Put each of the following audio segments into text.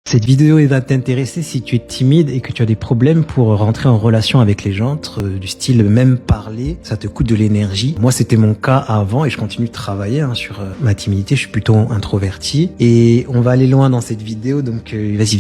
Cette vidéo va t'intéresser si tu es timide et que tu as des problèmes pour rentrer en relation avec les gens, du style même parler, ça te coûte de l'énergie. Moi, c'était mon cas avant et je continue de travailler sur ma timidité. Je suis plutôt introverti et on va aller loin dans cette vidéo. Donc, vas-y,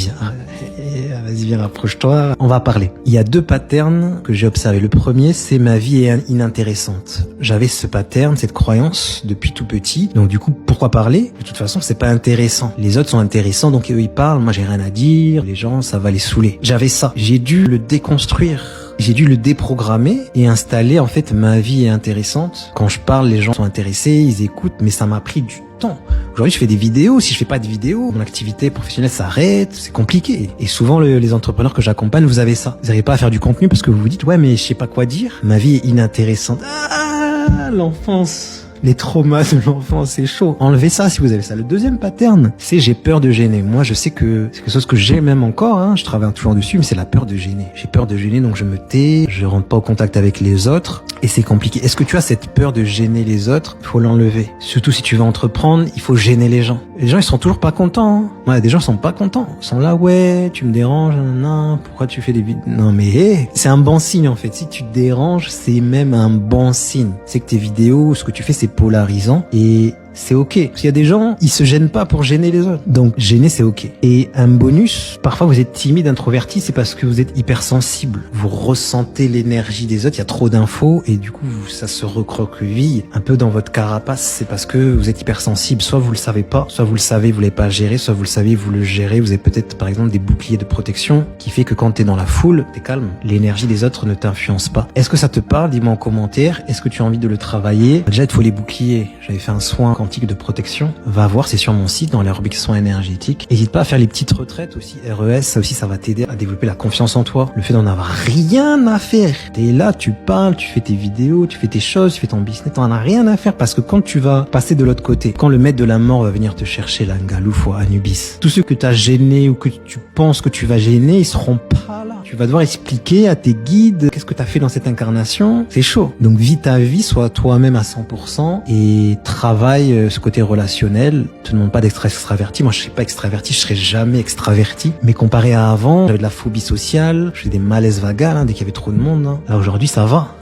viens, rapproche-toi. On va parler. Il y a deux patterns que j'ai observés. Le premier, c'est ma vie est inintéressante. J'avais ce pattern, cette croyance depuis tout petit. Donc, du coup, pourquoi parler? De toute façon, c'est pas intéressant. Les autres sont intéressants, donc eux, ils parlent. Moi, j'ai rien à dire, les gens, ça va les saouler. J'avais ça. J'ai dû le déconstruire. J'ai dû le déprogrammer et installer, en fait, ma vie est intéressante. Quand je parle, les gens sont intéressés, ils écoutent, mais ça m'a pris du temps. Aujourd'hui, je fais des vidéos. Si je fais pas de vidéos, mon activité professionnelle s'arrête. C'est compliqué. Et souvent, les entrepreneurs que j'accompagne, vous avez ça. Vous n'arrivez pas à faire du contenu parce que vous vous dites, ouais, mais je sais pas quoi dire. Ma vie est inintéressante. Ah, l'enfance. Les traumas de l'enfance, c'est chaud. Enlevez ça si vous avez ça. Le deuxième pattern, c'est j'ai peur de gêner. Moi, je sais que c'est quelque chose que j'ai même encore, je travaille toujours dessus, mais c'est la peur de gêner. J'ai peur de gêner, donc je me tais, je rentre pas au contact avec les autres, et c'est compliqué. Est-ce que tu as cette peur de gêner les autres? Il faut l'enlever. Surtout si tu veux entreprendre, il faut gêner les gens. Les gens, ils sont toujours pas contents. Ouais, des gens sont pas contents. Ils sont là, ouais, tu me déranges, non, pourquoi tu fais des vidéos? Non, mais c'est un bon signe, en fait. Si tu te déranges, c'est même un bon signe. C'est que tes vidéos, ce que tu fais, c'est polarisant et c'est ok. Parce qu'il y a des gens, ils se gênent pas pour gêner les autres. Donc, gêner, c'est ok. Et un bonus, parfois vous êtes timide, introverti, c'est parce que vous êtes hypersensible. Vous ressentez l'énergie des autres, il y a trop d'infos et du coup, ça se recroqueville un peu dans votre carapace. C'est parce que vous êtes hypersensible. Soit vous le savez pas, soit vous le savez, vous l'avez pas géré, soit vous le savez, vous le gérez. Vous avez peut-être, par exemple, des boucliers de protection qui fait que quand t'es dans la foule, t'es calme. L'énergie des autres ne t'influence pas. Est-ce que ça te parle? Dis-moi en commentaire. Est-ce que tu as envie de le travailler? Déjà, il te faut les boucliers. J'avais fait un soin de protection, va voir, c'est sur mon site dans les rubriques soins énergétiques. N'hésite pas à faire les petites retraites aussi, RES, ça aussi ça va t'aider à développer la confiance en toi, le fait d'en avoir rien à faire. T'es là, tu parles, tu fais tes vidéos, tu fais tes choses, tu fais ton business, t'en as rien à faire parce que quand tu vas passer de l'autre côté, quand le maître de la mort va venir te chercher, la Ngalouf ou Anubis, tous ceux que t'as gênés ou que tu penses que tu vas gêner, ils seront pas là. Tu vas devoir expliquer à tes guides qu'est-ce que t'as fait dans cette incarnation. C'est chaud. Donc vis ta vie, sois toi-même à 100% et travaille ce côté relationnel. Te demande pas d'être extraverti. Moi, je suis pas extraverti, je serai jamais extraverti. Mais comparé à avant, j'avais de la phobie sociale, je fais des malaises vagales dès qu'il y avait trop de monde. Là, aujourd'hui, ça va.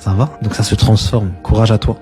Donc ça se transforme. Courage à toi.